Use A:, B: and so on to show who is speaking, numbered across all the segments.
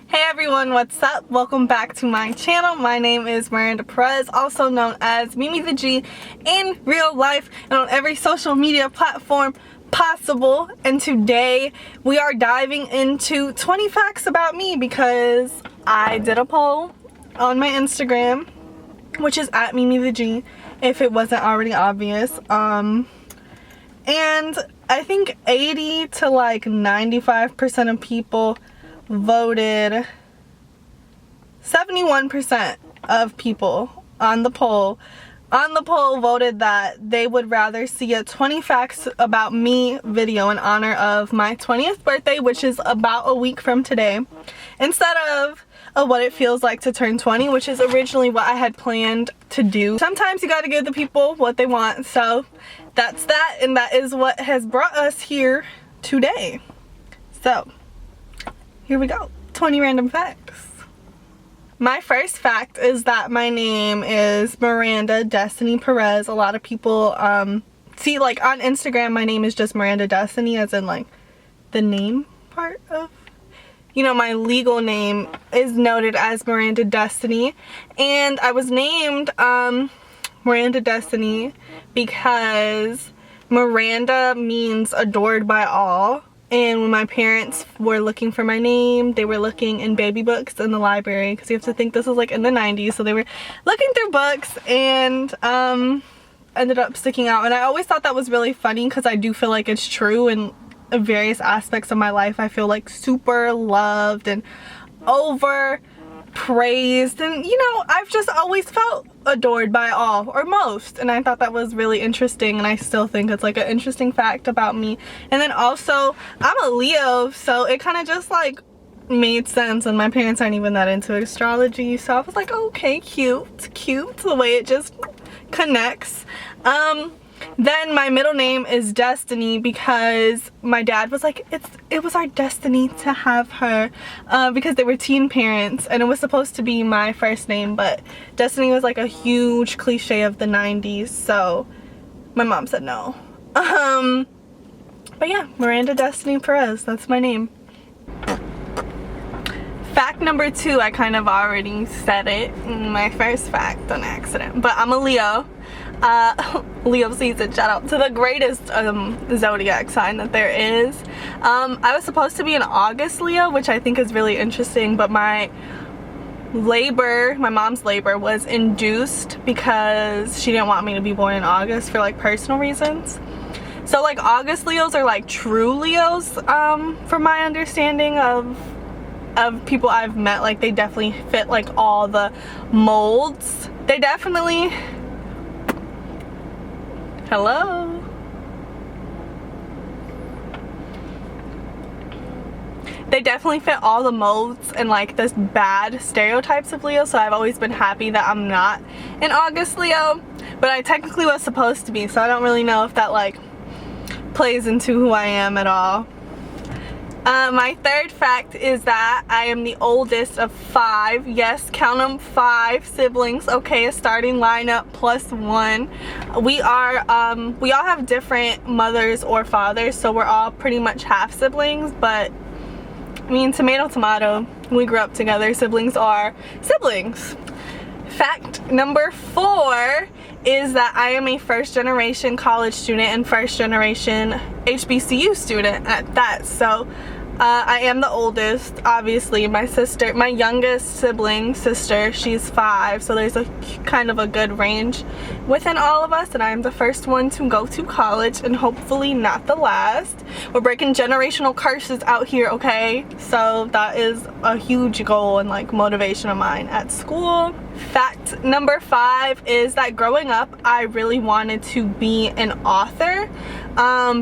A: Hey everyone, what's up? Welcome back to my channel. My name is Miranda Perez, also known as Mimi the G in real life and on every social media platform possible. And today we are diving into 20 facts about me because I did a poll on my Instagram, which is at Mimi the G, if it wasn't already obvious. And I think 80 to like 95% of people voted. 71% of people on the poll voted that they would rather see a 20 facts about me video in honor of my 20th birthday, which is about a week from today, instead of what it feels like to turn 20, which is originally what I had planned to do. Sometimes you gotta give the people what they want, so that's that, and that is what has brought us here today. So here we go. 20 random facts. My first fact is that my name is Miranda Destiny Perez. A lot of people see, like, on Instagram my name is just Miranda Destiny, as in like the name part of, you know, my legal name is noted as Miranda Destiny, and I was named Miranda Destiny because Miranda means adored by all. And when my parents were looking for my name, they were looking in baby books in the library, because you have to think this was like in the 90s, so they were looking through books and ended up sticking out. And I always thought that was really funny because I do feel like it's true in various aspects of my life. I feel like super loved and over praised, and you know, I've just always felt adored by all, or most, and I thought that was really interesting, and I still think it's like an interesting fact about me. And then also, I'm a Leo, so it kind of just like made sense, and my parents aren't even that into astrology, so I was like, okay, cute the way it just connects. Then my middle name is Destiny because my dad was like, it was our destiny to have her, because they were teen parents and it was supposed to be my first name, but Destiny was like a huge cliche of the 90s, so my mom said no. But yeah, Miranda Destiny Perez, that's my name. Fact number 2, I kind of already said it in my first fact on accident, but I'm a Leo. Leo season, shout out to the greatest zodiac sign that there is. I was supposed to be an August Leo, which I think is really interesting, but my mom's labor was induced because she didn't want me to be born in August for like personal reasons. So like August Leos are like true Leos, from my understanding of people I've met. Like they definitely fit like all the molds. They definitely They definitely fit all the molds and like the bad stereotypes of Leo, so I've always been happy that I'm not an August Leo, but I technically was supposed to be, so I don't really know if that like plays into who I am at all. My third fact is that I am the oldest of 5, yes, count them, 5 siblings, okay, a starting lineup plus 1. We all have different mothers or fathers, so we're all pretty much half siblings, but I mean, tomato, we grew up together, siblings are siblings. Fact number 4 is that I am a first-generation college student and first-generation HBCU student at that. So I am the oldest, obviously. My youngest sibling, sister, she's 5, so there's a kind of a good range within all of us, and I am the first one to go to college, and hopefully not the last. We're breaking generational curses out here, okay? So that is a huge goal and like motivation of mine at school. Fact number 5 is that growing up I really wanted to be an author,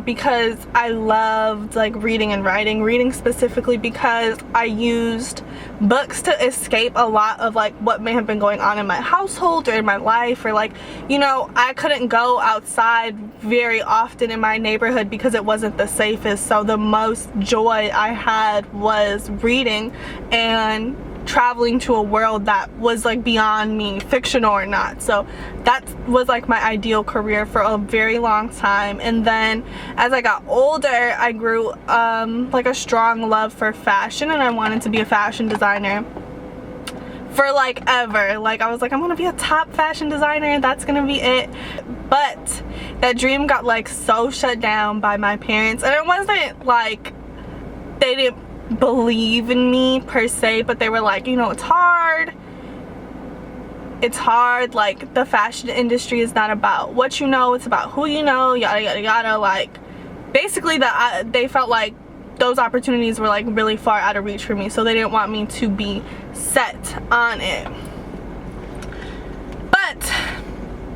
A: because I loved like reading and writing specifically because I used books to escape a lot of like what may have been going on in my household or in my life, or like, you know, I couldn't go outside very often in my neighborhood because it wasn't the safest, so the most joy I had was reading, and traveling to a world that was like beyond me, fictional or not. So that was like my ideal career for a very long time. And then as I got older, I grew like a strong love for fashion, and I wanted to be a fashion designer for like ever. Like I was like, I'm gonna be a top fashion designer, that's gonna be it. But that dream got like so shut down by my parents, and it wasn't like they didn't believe in me per se, but they were like, you know, it's hard, like the fashion industry is not about what you know, it's about who you know, yada yada yada. Like basically that they felt like those opportunities were like really far out of reach for me, so they didn't want me to be set on it.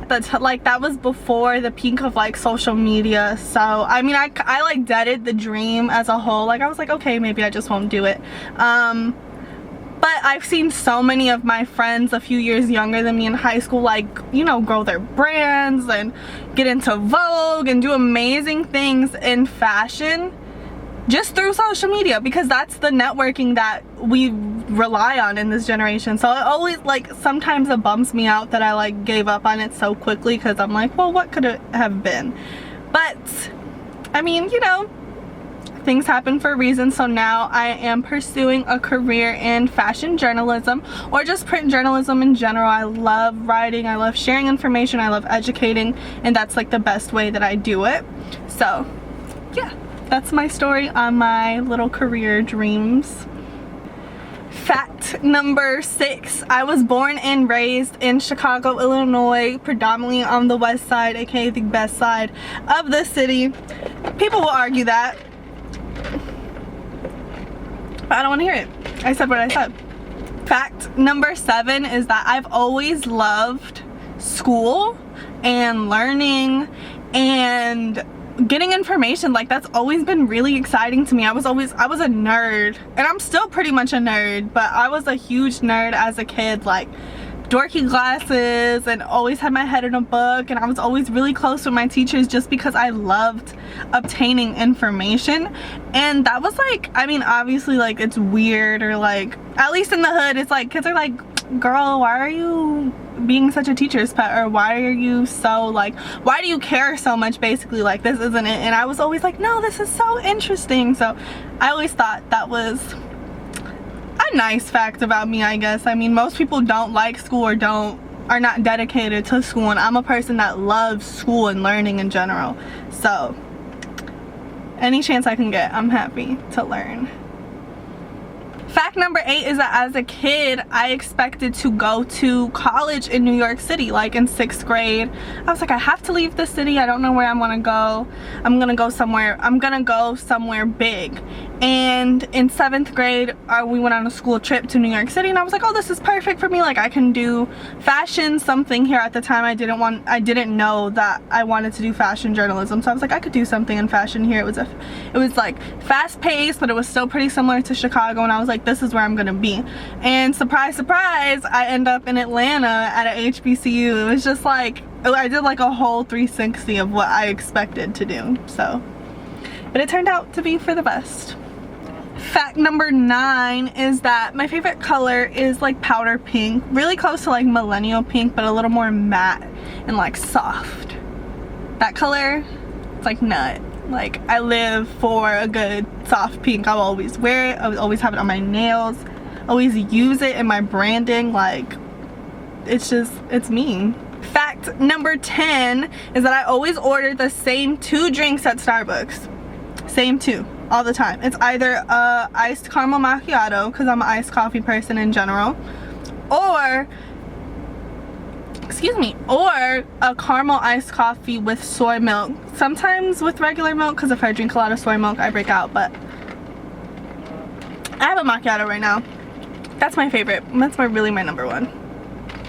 A: But like that was before the peak of like social media, so I mean I like deaded the dream as a whole. Like I was like, okay, maybe I just won't do it. But I've seen so many of my friends a few years younger than me in high school, like, you know, grow their brands and get into Vogue and do amazing things in fashion just through social media, because that's the networking that we rely on in this generation. So it always, like, sometimes it bums me out that I like gave up on it so quickly, because I'm like, well, what could it have been? But I mean, you know, things happen for a reason. So now I am pursuing a career in fashion journalism, or just print journalism in general. I love writing, I love sharing information, I love educating, and that's like the best way that I do it. So yeah, that's my story on my little career dreams. Fact number 6, I was born and raised in Chicago, Illinois, predominantly on the west side, aka the best side of the city. People will argue that, but I don't want to hear it. I said what I said. Fact number 7 is that I've always loved school and learning and getting information. Like that's always been really exciting to me. I was a nerd, and I'm still pretty much a nerd, but I was a huge nerd as a kid, like dorky glasses, and always had my head in a book, and I was always really close with my teachers just because I loved obtaining information. And that was like, I mean, obviously like it's weird, or like at least in the hood it's like kids are like, girl, why are you being such a teacher's pet, or why are you so like, why do you care so much, basically, like this isn't it. And I was always like, no, this is so interesting. So I always thought that was a nice fact about me, I guess. I mean, most people don't like school or are not dedicated to school, and I'm a person that loves school and learning in general. So any chance I can get, I'm happy to learn. Fact number 8 is that as a kid, I expected to go to college in New York City. Like in 6th grade, I was like, I have to leave the city. I don't know where I want to go. I'm gonna go somewhere big. And in 7th grade, we went on a school trip to New York City, and I was like, oh, this is perfect for me. Like I can do fashion, something here. At the time I didn't know that I wanted to do fashion journalism, so I was like, I could do something in fashion here. It was like fast paced, but it was still pretty similar to Chicago, and I was like, this is where I'm gonna be. And surprise surprise, I end up in Atlanta at a HBCU. It was just like, I did like a whole 360 of what I expected to do. So, but it turned out to be for the best. Fact number 9 is that my favorite color is like powder pink, really close to like millennial pink, but a little more matte and like soft. That color, it's like nut. Like I live for a good soft pink. I'll always wear it, I'll always have it on my nails, always use it in my branding. Like it's me. Fact number 10 is that I always order the same 2 drinks at Starbucks. Same 2 all the time. It's either a iced caramel macchiato, because I'm an iced coffee person in general, or a caramel iced coffee with soy milk. Sometimes with regular milk, because if I drink a lot of soy milk I break out, but I have a macchiato right now. That's my favorite. That's really my number 1.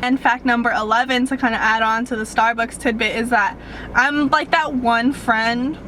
A: And fact number 11, to kind of add on to the Starbucks tidbit, is that I'm like that one friend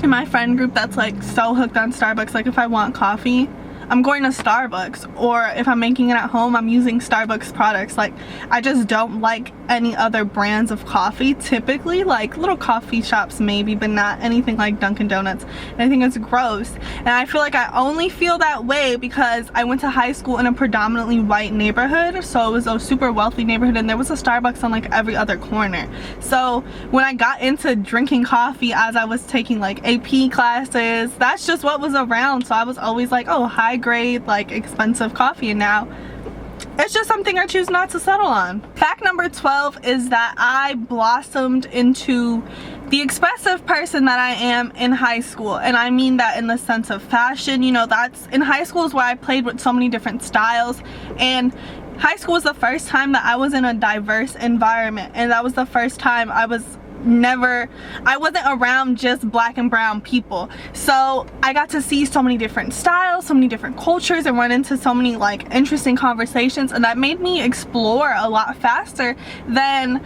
A: in my friend group that's like so hooked on Starbucks. Like if I want coffee, I'm going to Starbucks, or if I'm making it at home, I'm using Starbucks products. Like, I just don't like any other brands of coffee typically, like little coffee shops maybe, but not anything like Dunkin' Donuts. And I think it's gross, and I feel like I only feel that way because I went to high school in a predominantly white neighborhood, so it was a super wealthy neighborhood, and there was a Starbucks on like every other corner. So when I got into drinking coffee as I was taking like AP classes, that's just what was around. So I was always like, oh, high grade, like expensive coffee, and now it's just something I choose not to settle on. Fact number 12 is that I blossomed into the expressive person that I am in high school, and I mean that in the sense of fashion. You know, that's in high school is where I played with so many different styles, and high school was the first time that I was in a diverse environment, and that was the first time I wasn't around just black and brown people. So I got to see so many different styles, so many different cultures, and run into so many like interesting conversations, and that made me explore a lot faster than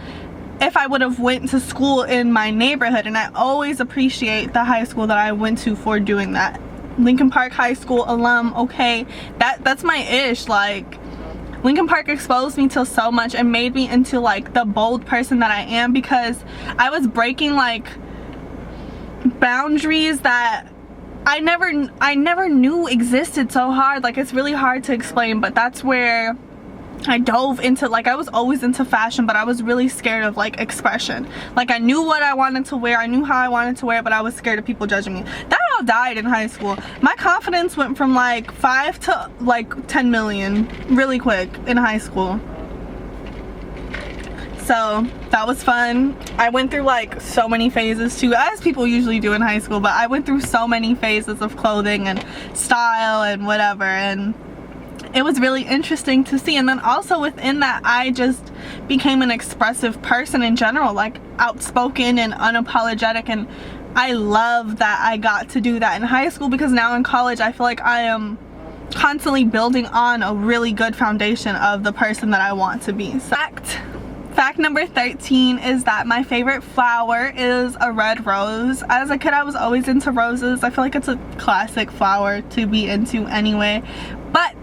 A: if I would have went to school in my neighborhood. And I always appreciate the high school that I went to for doing that. Lincoln Park High School alum, okay, that's my ish. Like, Lincoln Park exposed me to so much and made me into like the bold person that I am, because I was breaking like boundaries that I never knew existed so hard. Like, it's really hard to explain, but that's where I dove into, like, I was always into fashion, but I was really scared of like expression. Like, I knew what I wanted to wear, I knew how I wanted to wear it, but I was scared of people judging me. That all died in high school. My confidence went from like 5 to like 10 million really quick in high school. So that was fun. I went through like so many phases too, as people usually do in high school, but I went through so many phases of clothing and style and whatever, and it was really interesting to see. And then also within that, I just became an expressive person in general, like outspoken and unapologetic, and I love that I got to do that in high school, because now in college I feel like I am constantly building on a really good foundation of the person that I want to be. Fact number 13 is that my favorite flower is a red rose. As a kid, I was always into roses. I feel like it's a classic flower to be into anyway. But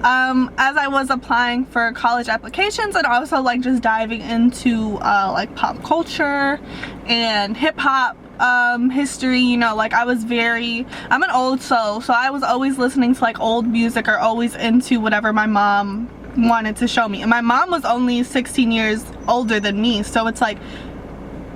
A: as I was applying for college applications and also like just diving into like pop culture and hip-hop history, you know, like I'm an old soul, so I was always listening to like old music or always into whatever my mom wanted to show me. And my mom was only 16 years older than me, so it's like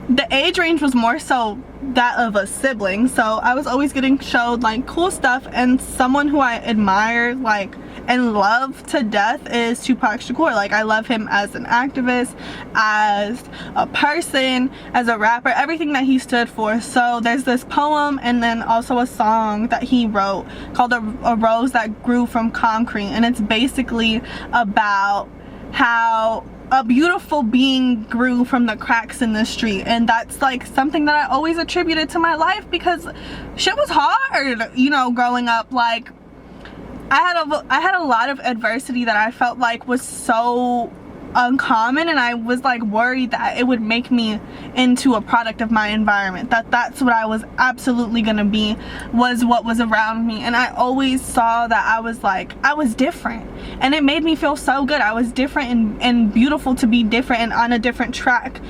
A: the age range was more so that of a sibling. So I was always getting showed like cool stuff, and someone who I admire like and love to death is Tupac Shakur. Like, I love him as an activist, as a person, as a rapper, everything that he stood for. So there's this poem and then also a song that he wrote called a Rose That Grew From Concrete, and it's basically about how a beautiful being grew from the cracks in the street. And that's like something that I always attributed to my life, because shit was hard, you know, growing up. Like, I had a lot of adversity that I felt like was so uncommon, and I was like worried that it would make me into a product of my environment, that's what I was absolutely gonna be, was what was around me. And I always saw that I was different, and it made me feel so good. I was different and beautiful to be different and on a different track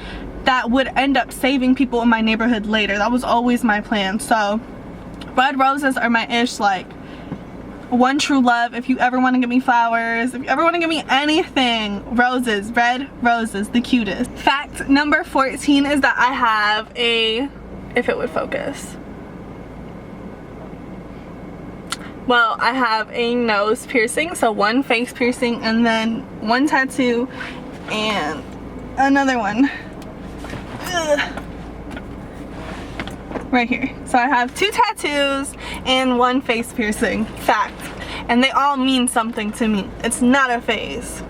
A: that would end up saving people in my neighborhood later. That was always my plan. So red roses are my ish. Like, one true love. If you ever want to give me flowers, if you ever want to give me anything, roses, red roses, the cutest. Fact number 14 is that I have if it would focus. Well, I have a nose piercing, so one face piercing, and then one tattoo and another one. Ugh. Right here. So I have 2 tattoos and 1 face piercing. Fact. And they all mean something to me. It's not a phase.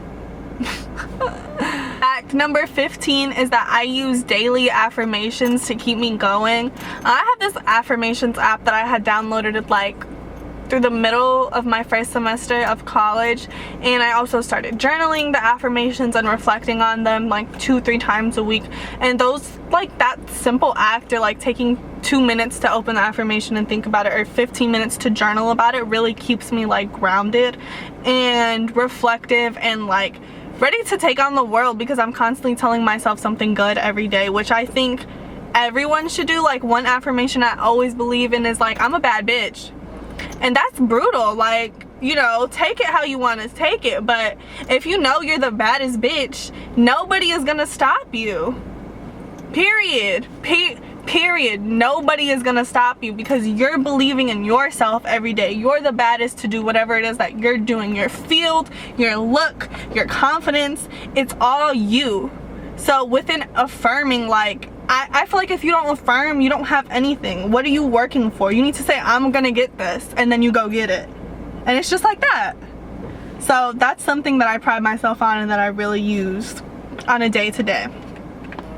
A: Fact number 15 is that I use daily affirmations to keep me going. I have this affirmations app that I had downloaded like through the middle of my first semester of college, and I also started journaling the affirmations and reflecting on them like 2-3 times a week. And those, like, that simple act, or like taking 2 minutes to open the affirmation and think about it, or 15 minutes to journal about it, really keeps me like grounded and reflective and like ready to take on the world, because I'm constantly telling myself something good every day, which I think everyone should do. Like, one affirmation I always believe in is like, I'm a bad bitch. And that's brutal. Like, you know, take it how you want to take it, but if you know you're the baddest bitch, nobody is gonna stop you. Period. Period. Nobody is gonna stop you, because you're believing in yourself every day. You're the baddest to do whatever it is that you're doing. Your field, your look, your confidence, it's all you. So within affirming, like, I feel like if you don't affirm, you don't have anything. What are you working for? You need to say, I'm gonna get this, and then you go get it. And it's just like that. So that's something that I pride myself on and that I really use on a day-to-day.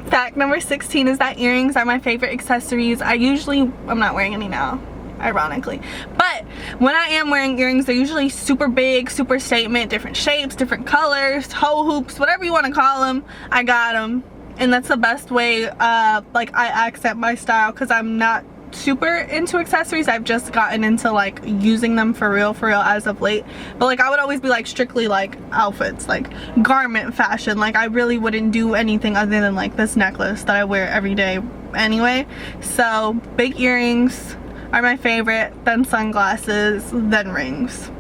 A: Fact number 16 is that earrings are my favorite accessories. I'm not wearing any now, ironically, but when I am wearing earrings, they're usually super big, super statement, different shapes, different colors, toe hoops, whatever you want to call them. I got them, and that's the best way like I accent my style, because I'm not super into accessories. I've just gotten into like using them for real as of late, but like I would always be like strictly like outfits, like garment fashion. Like I really wouldn't do anything other than like this necklace that I wear every day anyway. So big earrings are my favorite, then sunglasses, then rings.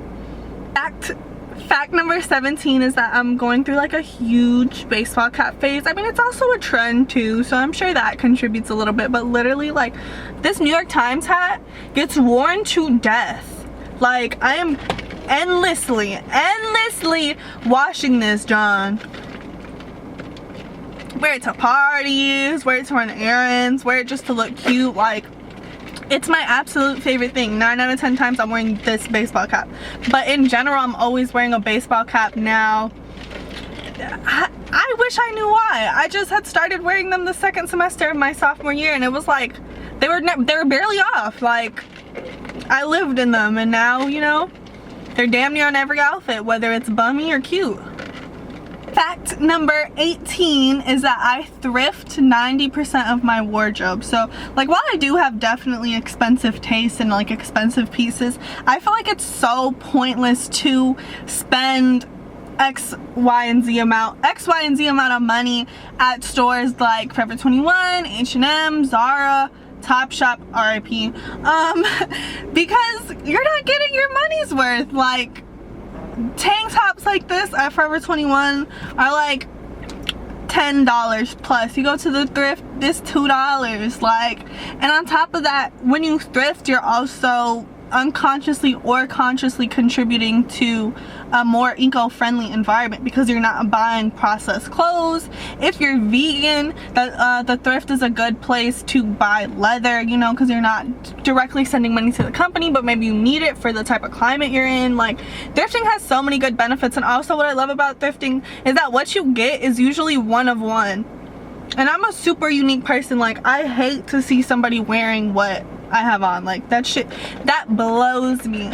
A: Fact number 17 is that I'm going through like a huge baseball cap phase. I mean, it's also a trend too, so I'm sure that contributes a little bit, but literally, like, this New York Times hat gets worn to death. Like, I am endlessly washing this, John. Wear it to parties, wear it to run errands, wear it just to look cute. Like, it's my absolute favorite thing. 9 out of 10 times I'm wearing this baseball cap. But in general, I'm always wearing a baseball cap now. I wish I knew why. I just had started wearing them the second semester of my sophomore year, and it was like they were barely off. Like, I lived in them, and now, you know, they're damn near on every outfit, whether it's bummy or cute. Fact number 18 is that I thrift 90% of my wardrobe. So like, while I do have definitely expensive tastes and like expensive pieces, I feel like it's so pointless to spend X, Y, and Z amount of money at stores like Forever 21, H&M, Zara, Topshop, RIP, because you're not getting your money's worth. Like, tank tops like this at Forever 21 are like $10 plus. You go to the thrift, it's $2. Like, and on top of that, when you thrift, you're also unconsciously or consciously contributing to a more eco-friendly environment, because you're not buying processed clothes. If you're vegan, the thrift is a good place to buy leather, you know, because you're not directly sending money to the company, but maybe you need it for the type of climate you're in. Like, thrifting has so many good benefits. And also what I love about thrifting is that what you get is usually one of one. And I'm a super unique person. Like, I hate to see somebody wearing what I have on. Like, that shit, that blows me.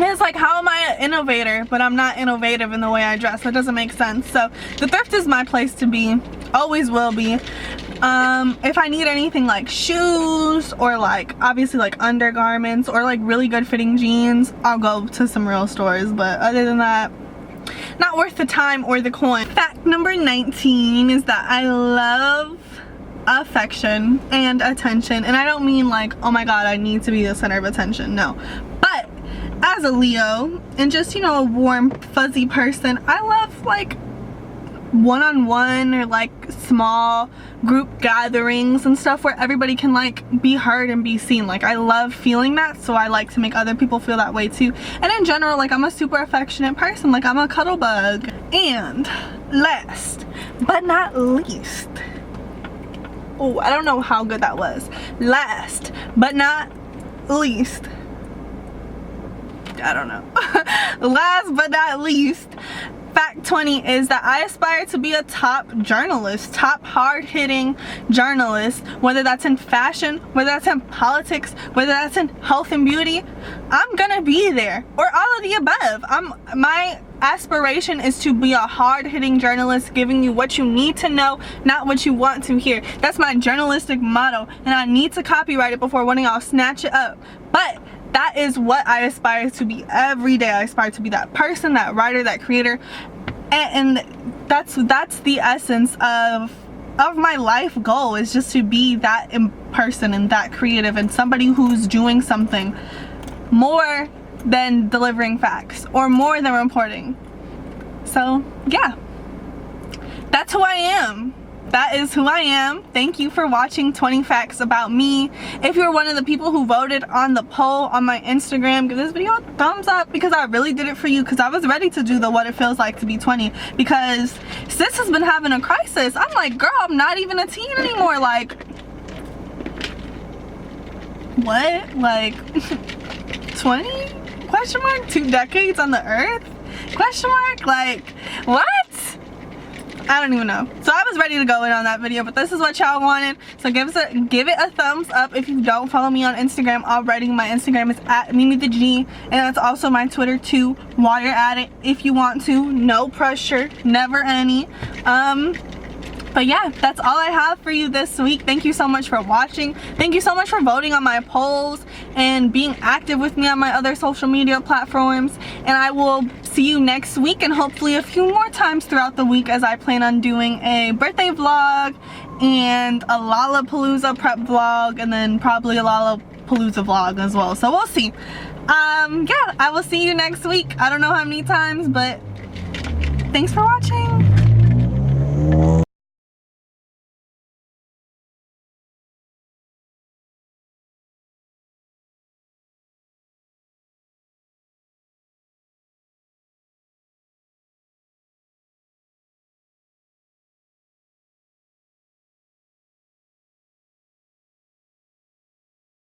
A: It's like, how am I an innovator, but I'm not innovative in the way I dress? That doesn't make sense. So the thrift is my place to be, always will be. If I need anything like shoes, or like obviously like undergarments, or like really good fitting jeans, I'll go to some real stores. But other than that, not worth the time or the coin. Fact number 19 is that I love affection and attention. And I don't mean like, oh my god, I need to be the center of attention. No. But as a Leo, and just, you know, a warm, fuzzy person, I love like one-on-one or like small group gatherings and stuff where everybody can like be heard and be seen. Like, I love feeling that, so I like to make other people feel that way too. And in general, like, I'm a super affectionate person. Like, I'm a cuddle bug. And last but not least, oh, I don't know how good that was. Last but not least, I don't know. Last but not least, fact 20 is that I aspire to be a top journalist, top hard-hitting journalist, whether that's in fashion, whether that's in politics, whether that's in health and beauty. I'm gonna be there, or all of the above. My aspiration is to be a hard-hitting journalist, giving you what you need to know, not what you want to hear. That's my journalistic motto, and I need to copyright it before one of y'all snatch it up. But that is what I aspire to be every day. I aspire to be that person, that writer, that creator, and that's the essence of my life goal, is just to be that person and that creative and somebody who's doing something more than delivering facts or more than reporting. So yeah, that's who I am. That is who I am. Thank you for watching 20 Facts About Me. If you're one of the people who voted on the poll on my Instagram, give this video a thumbs up, because I really did it for you, because I was ready to do the what it feels like to be 20, because sis has been having a crisis. I'm like, girl, I'm not even a teen anymore. Like, what? Like 20? Question mark? 2 decades on the earth? Question mark? Like, what? I don't even know. So I was ready to go in on that video, but this is what y'all wanted. So give it a thumbs up. If you don't follow me on Instagram already, my Instagram is at MimiTheG, and that's also my Twitter too, while you're at it, if you want to. No pressure, never any. But yeah, that's all I have for you this week. Thank you so much for watching. Thank you so much for voting on my polls and being active with me on my other social media platforms. And I will see you next week, and hopefully a few more times throughout the week, as I plan on doing a birthday vlog and a Lollapalooza prep vlog, and then probably a Lollapalooza vlog as well. So we'll see. Yeah, I will see you next week. I don't know how many times, but thanks for watching.